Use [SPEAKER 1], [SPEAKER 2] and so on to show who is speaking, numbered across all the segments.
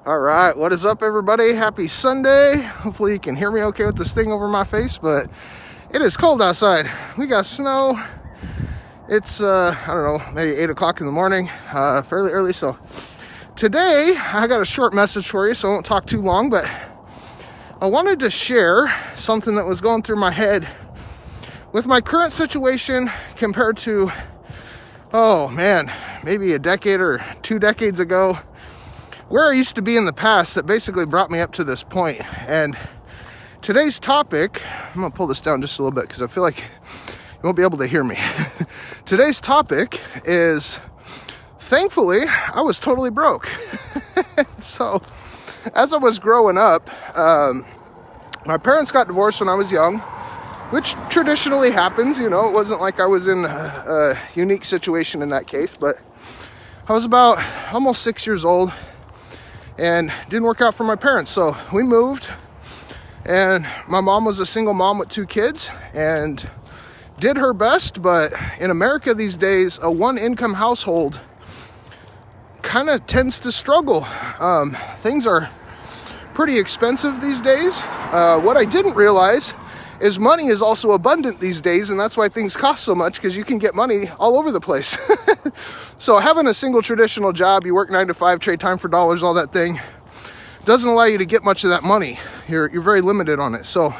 [SPEAKER 1] All right, what is up, everybody? Happy Sunday. Hopefully you can hear me okay with this thing over my face, but it is cold outside. We got snow. It's, I don't know, maybe 8 o'clock in the morning, fairly early. So today I got a short message for you, so I won't talk too long, but I wanted to share something that was going through my head with my current situation compared to, oh man, maybe a decade or 2 decades ago, where I used to be in the past that basically brought me up to this point. And today's topic, I'm gonna pull this down just a little bit because I feel like you won't be able to hear me. Today's topic is, thankfully, I was totally broke. So, as I was growing up, my parents got divorced when I was young, which traditionally happens. You know, it wasn't like I was in a unique situation in that case, but I was about almost 6 years old and didn't work out for my parents. So we moved, and my mom was a single mom with 2 kids and did her best. But in America these days, a one-income household kind of tends to struggle. Things are pretty expensive these days. What I didn't realize is money is also abundant these days, and that's why things cost so much, because you can get money all over the place. So having a single traditional job, you work 9 to 5, trade time for dollars, all that thing, doesn't allow you to get much of that money. You're very limited on it. So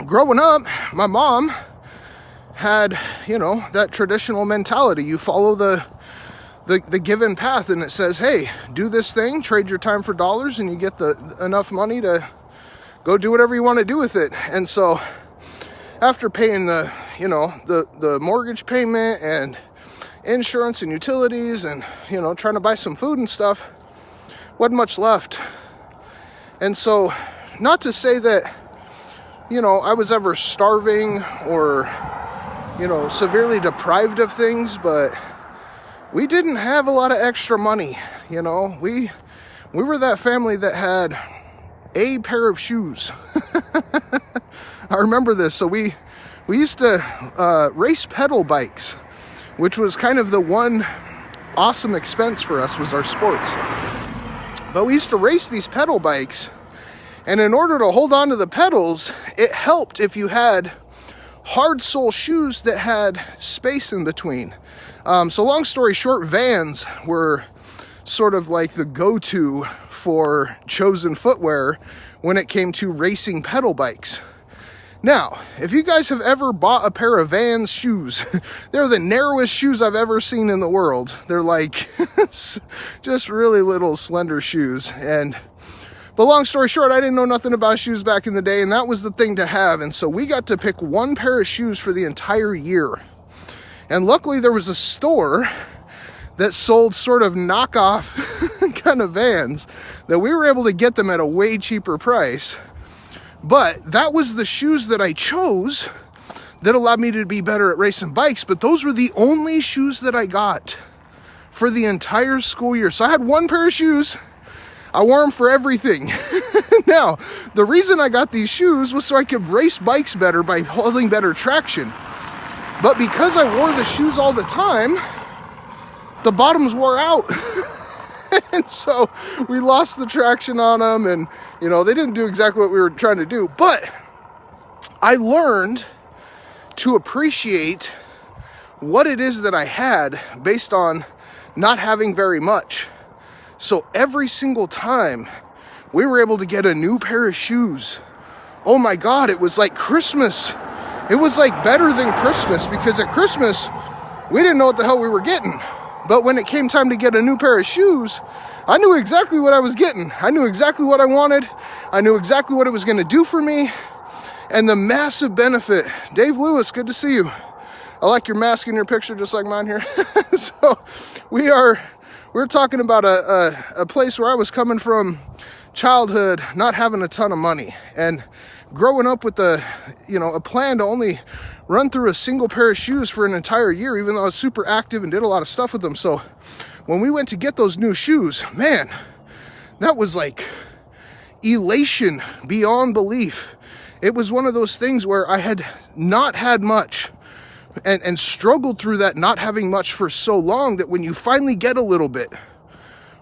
[SPEAKER 1] growing up, my mom had, you know, that traditional mentality. You follow the given path, and it says, hey, do this thing, trade your time for dollars, and you get enough money to go do whatever you want to do with it. And so after paying the mortgage payment and insurance and utilities and, you know, trying to buy some food and stuff, wasn't much left. And so, not to say that, you know, I was ever starving or, you know, severely deprived of things, but we didn't have a lot of extra money. You know, we were that family that had a pair of shoes. I remember this. So we used to race pedal bikes, which was kind of the one awesome expense for us, was our sports. But we used to race these pedal bikes, and in order to hold on to the pedals, it helped if you had hard sole shoes that had space in between. So long story short, Vans were sort of like the go-to for chosen footwear when it came to racing pedal bikes. Now, if you guys have ever bought a pair of Vans shoes, they're the narrowest shoes I've ever seen in the world. They're like just really little slender shoes. But long story short, I didn't know nothing about shoes back in the day, and that was the thing to have. And so we got to pick one pair of shoes for the entire year. And luckily there was a store that sold sort of knockoff kind of Vans that we were able to get them at a way cheaper price. But that was the shoes that I chose that allowed me to be better at racing bikes. But those were the only shoes that I got for the entire school year. So I had one pair of shoes. I wore them for everything. Now, the reason I got these shoes was so I could race bikes better by holding better traction. But because I wore the shoes all the time, the bottoms wore out. And so we lost the traction on them, and, you know, they didn't do exactly what we were trying to do. But I learned to appreciate what it is that I had based on not having very much. So every single time we were able to get a new pair of shoes, oh my God, it was like Christmas. It was like better than Christmas, because at Christmas, we didn't know what the hell we were getting. But when it came time to get a new pair of shoes, I knew exactly what I was getting. I knew exactly what I wanted. I knew exactly what it was going to do for me. And the massive benefit. Dave Lewis, good to see you. I like your mask in your picture, just like mine here. So we're talking about a place where I was coming from, childhood, not having a ton of money, and growing up with a plan to only run through a single pair of shoes for an entire year, even though I was super active and did a lot of stuff with them. So when we went to get those new shoes, man, that was like elation beyond belief. It was one of those things where I had not had much and struggled through that not having much for so long, that when you finally get a little bit,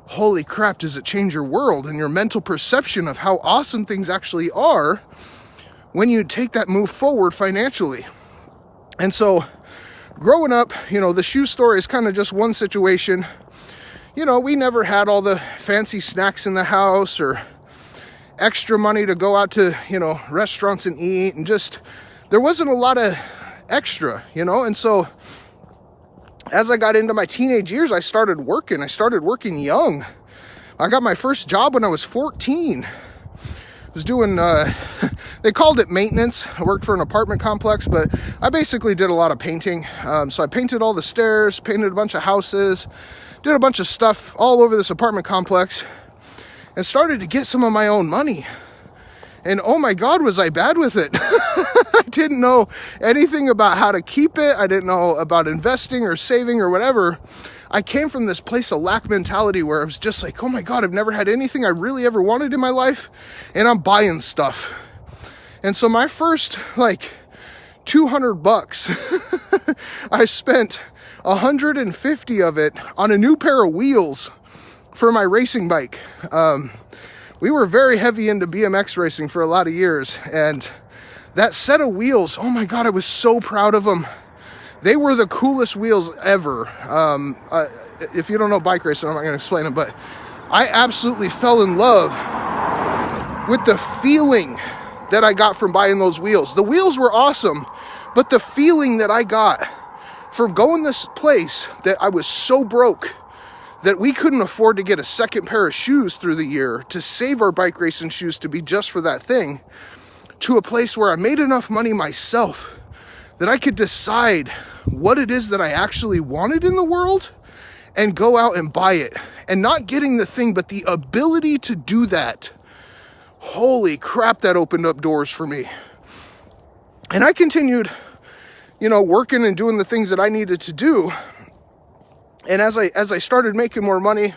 [SPEAKER 1] holy crap, does it change your world and your mental perception of how awesome things actually are when you take that move forward financially. And so growing up, the shoe store is kind of just one situation. We never had all the fancy snacks in the house or extra money to go out to, restaurants and eat, and just, there wasn't a lot of extra, and so as I got into my teenage years, I started working young. I got my first job when I was 14. I was doing, they called it maintenance. I worked for an apartment complex, but I basically did a lot of painting. So I painted all the stairs, painted a bunch of houses, did a bunch of stuff all over this apartment complex, and started to get some of my own money. And oh my God, was I bad with it. I didn't know anything about how to keep it. I didn't know about investing or saving or whatever. I came from this place of lack mentality where I was just like, oh my God, I've never had anything I really ever wanted in my life, and I'm buying stuff. And so my first $200, I spent 150 of it on a new pair of wheels for my racing bike. We were very heavy into BMX racing for a lot of years, and that set of wheels, oh my God, I was so proud of them. They were the coolest wheels ever. If you don't know bike racing, I'm not gonna explain it, but I absolutely fell in love with the feeling that I got from buying those wheels. The wheels were awesome, but the feeling that I got from going this place that I was so broke that we couldn't afford to get a second pair of shoes through the year to save our bike racing shoes to be just for that thing, to a place where I made enough money myself that I could decide what it is that I actually wanted in the world and go out and buy it. And not getting the thing, but the ability to do that. Holy crap, that opened up doors for me. And I continued, working and doing the things that I needed to do. And as I started making more money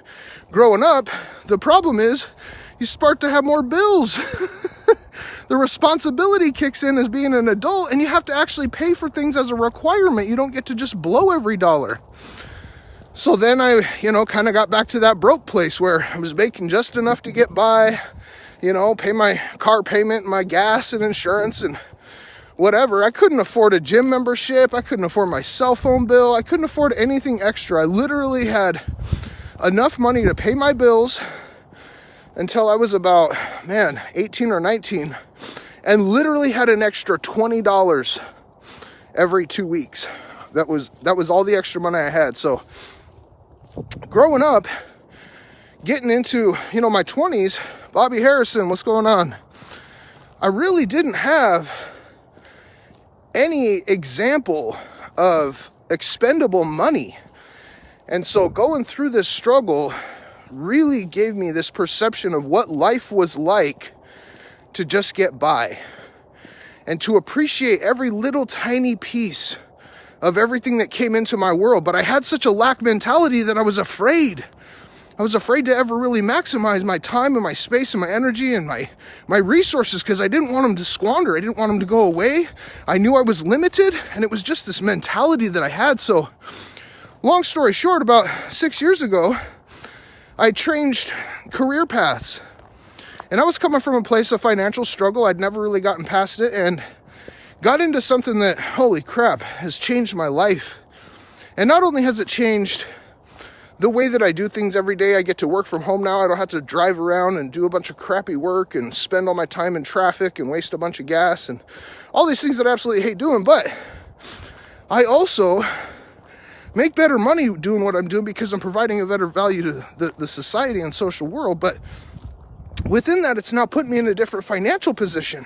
[SPEAKER 1] growing up, the problem is you start to have more bills. The responsibility kicks in as being an adult, and you have to actually pay for things as a requirement. You don't get to just blow every dollar. So then I, kind of got back to that broke place where I was making just enough to get by, pay my car payment, my gas and insurance and whatever. I couldn't afford a gym membership. I couldn't afford my cell phone bill. I couldn't afford anything extra. I literally had enough money to pay my bills until I was about, 18 or 19, and literally had an extra $20 every 2 weeks. That was all the extra money I had. So growing up, getting into, my 20s, Bobby Harrison, what's going on? I really didn't have any example of expendable money. And so going through this struggle really gave me this perception of what life was like to just get by and to appreciate every little tiny piece of everything that came into my world. But I had such a lack mentality that I was afraid. I was afraid to ever really maximize my time and my space and my energy and my resources, because I didn't want them to squander. I didn't want them to go away. I knew I was limited, and it was just this mentality that I had. So long story short, about 6 years ago, I changed career paths. And I was coming from a place of financial struggle. I'd never really gotten past it, and got into something that, holy crap, has changed my life. And not only has it changed the way that I do things every day, I get to work from home now. I don't have to drive around and do a bunch of crappy work and spend all my time in traffic and waste a bunch of gas and all these things that I absolutely hate doing. But I also make better money doing what I'm doing because I'm providing a better value to the society and social world. But within that, it's now putting me in a different financial position.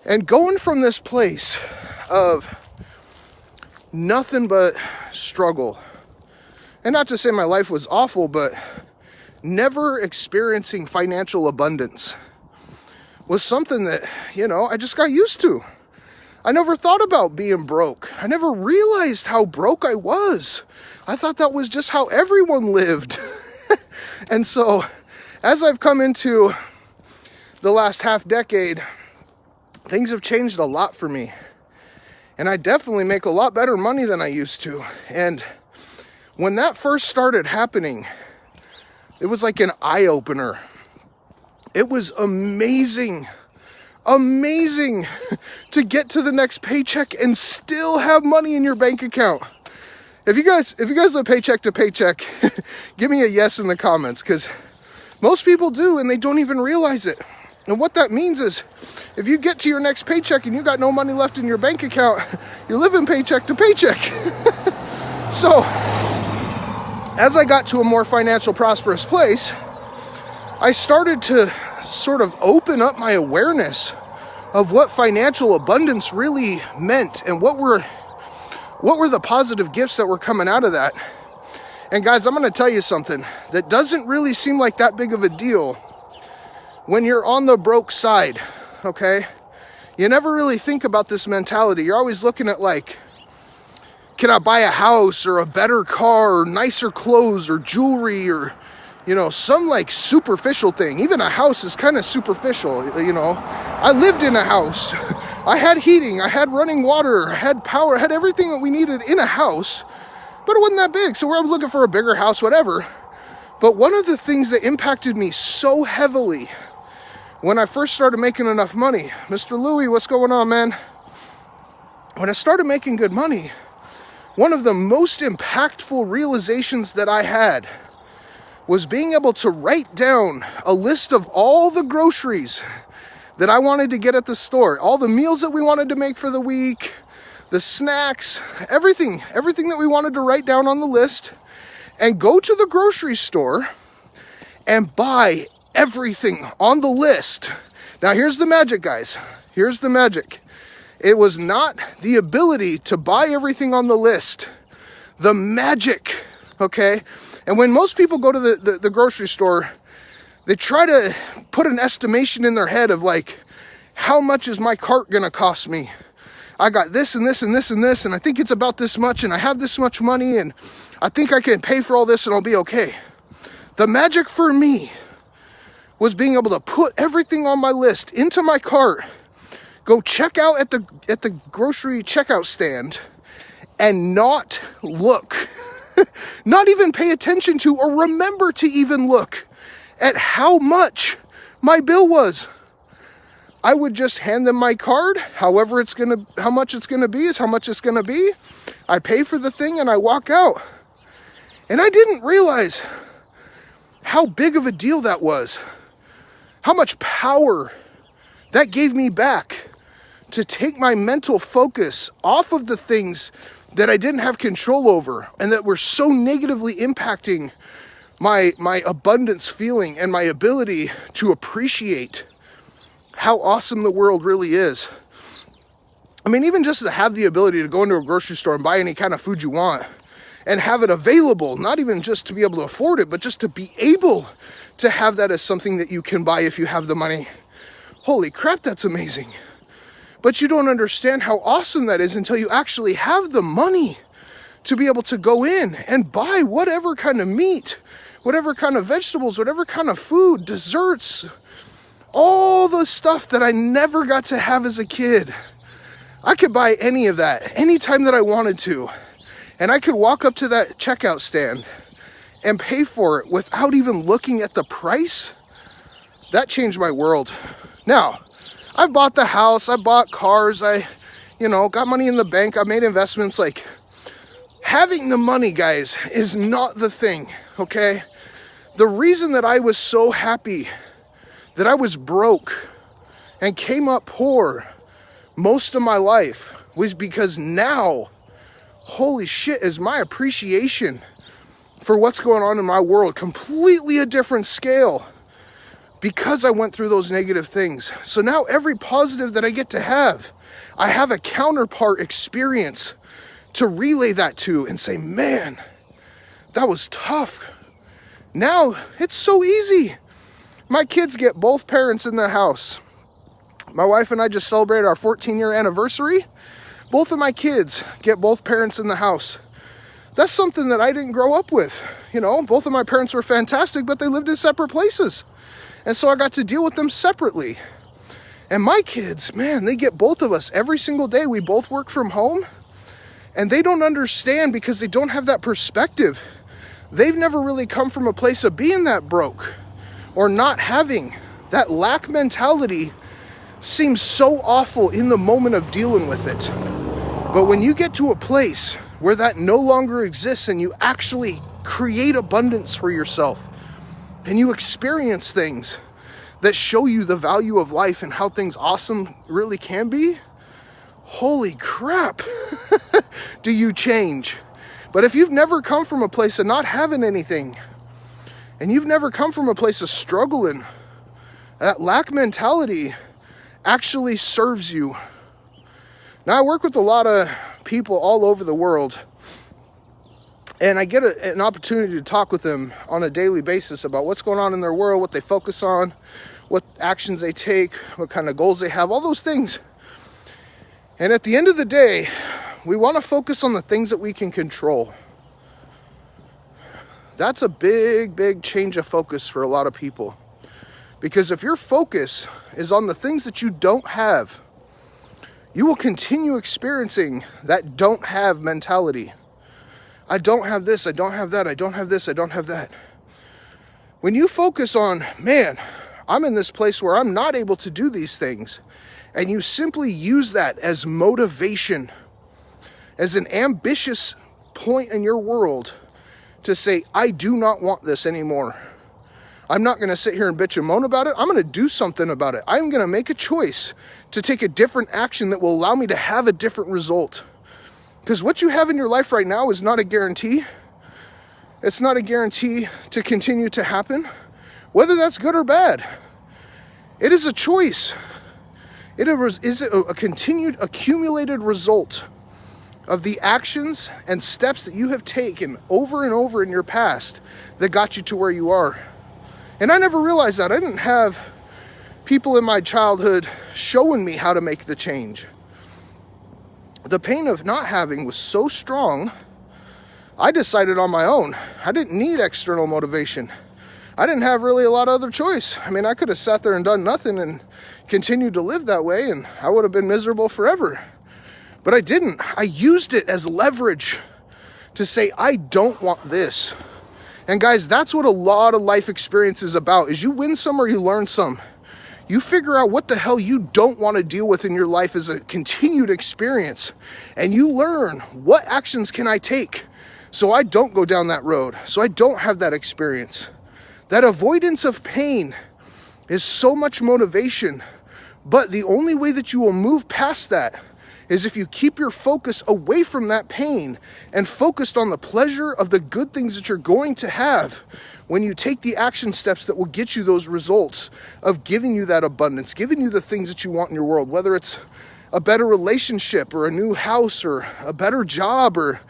[SPEAKER 1] And going from this place of nothing but struggle, and not to say my life was awful, but never experiencing financial abundance was something that, I just got used to. I never thought about being broke. I never realized how broke I was. I thought that was just how everyone lived. And so as I've come into the last half decade, things have changed a lot for me. And I definitely make a lot better money than I used to. And when that first started happening, It was like an eye-opener. It was amazing to get to the next paycheck and still have money in your bank account. If you guys live paycheck to paycheck, give me a yes in the comments, because most people do and they don't even realize it. And what that means is, if you get to your next paycheck and you got no money left in your bank account, you're living paycheck to paycheck. So, as I got to a more financial prosperous place, I started to sort of open up my awareness of what financial abundance really meant and what were the positive gifts that were coming out of that. And guys, I'm going to tell you something that doesn't really seem like that big of a deal when you're on the broke side, okay? You never really think about this mentality. You're always looking at like, can I buy a house or a better car or nicer clothes or jewelry or, you know, some like superficial thing. Even a house is kind of superficial, you know. I lived in a house. I had heating, I had running water, I had power, I had everything that we needed in a house, but it wasn't that big. So I was looking for a bigger house, whatever. But one of the things that impacted me so heavily when I first started making enough money, Mr. Louie, what's going on, man? When I started making good money, one of the most impactful realizations that I had was being able to write down a list of all the groceries that I wanted to get at the store, all the meals that we wanted to make for the week, the snacks, everything that we wanted to write down on the list, and go to the grocery store and buy everything on the list. Now here's the magic, guys. Here's the magic. It was not the ability to buy everything on the list. The magic, okay? And when most people go to the grocery store, they try to put an estimation in their head of like, how much is my cart gonna cost me? I got this and this and this and this, and I think it's about this much, and I have this much money, and I think I can pay for all this and I'll be okay. The magic for me was being able to put everything on my list into my cart, go check out at the grocery checkout stand, and not look, not even pay attention to or remember to even look at how much my bill was. I would just hand them my card, how much it's gonna be is how much it's gonna be. I pay for the thing and I walk out. And I didn't realize how big of a deal that was. How much power that gave me back to take my mental focus off of the things that I didn't have control over and that were so negatively impacting my abundance feeling and my ability to appreciate how awesome the world really is. I mean, even just to have the ability to go into a grocery store and buy any kind of food you want and have it available, not even just to be able to afford it, but just to be able to have that as something that you can buy if you have the money. Holy crap, that's amazing. But you don't understand how awesome that is until you actually have the money to be able to go in and buy whatever kind of meat, whatever kind of vegetables, whatever kind of food, desserts, all the stuff that I never got to have as a kid. I could buy any of that anytime that I wanted to. And I could walk up to that checkout stand and pay for it without even looking at the price. That changed my world. Now, I bought the house, I bought cars, I got money in the bank, I made investments. Like, having the money, guys, is not the thing, okay? The reason that I was so happy that I was broke and came up poor most of my life was because now, holy shit, is my appreciation for what's going on in my world completely a different scale because I went through those negative things. So now every positive that I get to have, I have a counterpart experience to relay that to and say, man, that was tough. Now it's so easy. My kids get both parents in the house. My wife and I just celebrated our 14-year anniversary. Both of my kids get both parents in the house. That's something that I didn't grow up with. Both of my parents were fantastic, but they lived in separate places. And so I got to deal with them separately. And my kids, man, they get both of us every single day. We both work from home. And they don't understand because they don't have that perspective they've never really come from a place of being that broke or not having. That lack mentality seems so awful in the moment of dealing with it. But when you get to a place where that no longer exists and you actually create abundance for yourself and you experience things that show you the value of life and how things awesome really can be, holy crap, do you change. But if you've never come from a place of not having anything, and you've never come from a place of struggling, that lack mentality actually serves you. Now, I work with a lot of people all over the world, and I get an opportunity to talk with them on a daily basis about what's going on in their world, what they focus on, what actions they take, what kind of goals they have, all those things. And at the end of the day, we want to focus on the things that we can control. That's a big, big change of focus for a lot of people. Because if your focus is on the things that you don't have, you will continue experiencing that don't have mentality. I don't have this, I don't have that, I don't have this, I don't have that. When you focus on, man, I'm in this place where I'm not able to do these things, and you simply use that as motivation, as an ambitious point in your world to say, I do not want this anymore. I'm not going to sit here and bitch and moan about it. I'm going to do something about it. I'm going to make a choice to take a different action that will allow me to have a different result. Because what you have in your life right now is not a guarantee. It's not a guarantee to continue to happen, whether that's good or bad. It is a choice. It is a continued accumulated result of the actions and steps that you have taken over and over in your past that got you to where you are. And I never realized that. I didn't have people in my childhood showing me how to make the change. The pain of not having was so strong, I decided on my own. I didn't need external motivation. I didn't have really a lot of other choice. I mean, I could have sat there and done nothing and continued to live that way, and I would have been miserable forever. But I didn't. I used it as leverage to say, I don't want this. And guys, that's what a lot of life experience is about, is you win some or you learn some. You figure out what the hell you don't want to deal with in your life as a continued experience. And you learn, what actions can I take so I don't go down that road, so I don't have that experience. That avoidance of pain is so much motivation. But the only way that you will move past that is if you keep your focus away from that pain and focused on the pleasure of the good things that you're going to have when you take the action steps that will get you those results of giving you that abundance, giving you the things that you want in your world, whether it's a better relationship or a new house or a better job or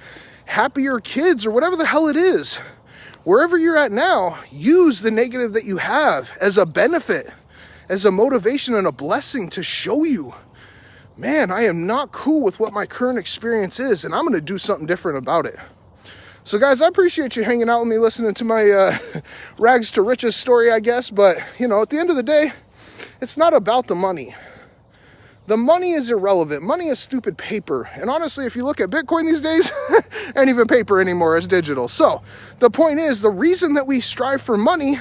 [SPEAKER 1] happier kids or whatever the hell it is. Wherever you're at now, use the negative that you have as a benefit, as a motivation and a blessing to show you, man, I am not cool with what my current experience is, and I'm going to do something different about it. So guys, I appreciate you hanging out with me, listening to my rags to riches story, I guess. But, you know, at the end of the day, it's not about the money. The money is irrelevant. Money is stupid paper. And honestly, if you look at Bitcoin these days, ain't even paper anymore, it's digital. So the point is, the reason that we strive for money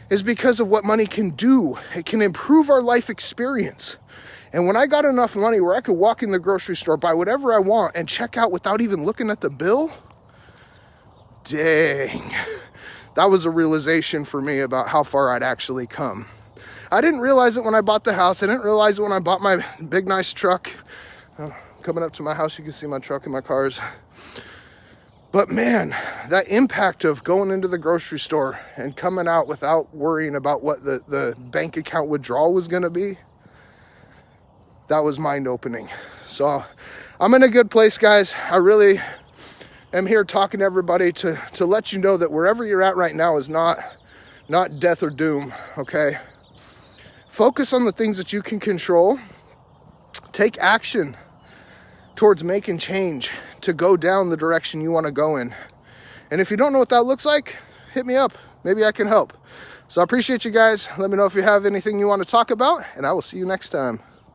[SPEAKER 1] is because of what money can do. It can improve our life experience. And when I got enough money where I could walk in the grocery store, buy whatever I want, and check out without even looking at the bill, dang, that was a realization for me about how far I'd actually come. I didn't realize it when I bought the house. I didn't realize it when I bought my big, nice truck. Coming up to my house, you can see my truck and my cars. But man, that impact of going into the grocery store and coming out without worrying about what the bank account withdrawal was going to be, that was mind-opening. So I'm in a good place, guys. I really am here talking to everybody to let you know that wherever you're at right now is not death or doom, okay? Focus on the things that you can control. Take action towards making change to go down the direction you want to go in. And if you don't know what that looks like, hit me up. Maybe I can help. So I appreciate you guys. Let me know if you have anything you want to talk about, and I will see you next time.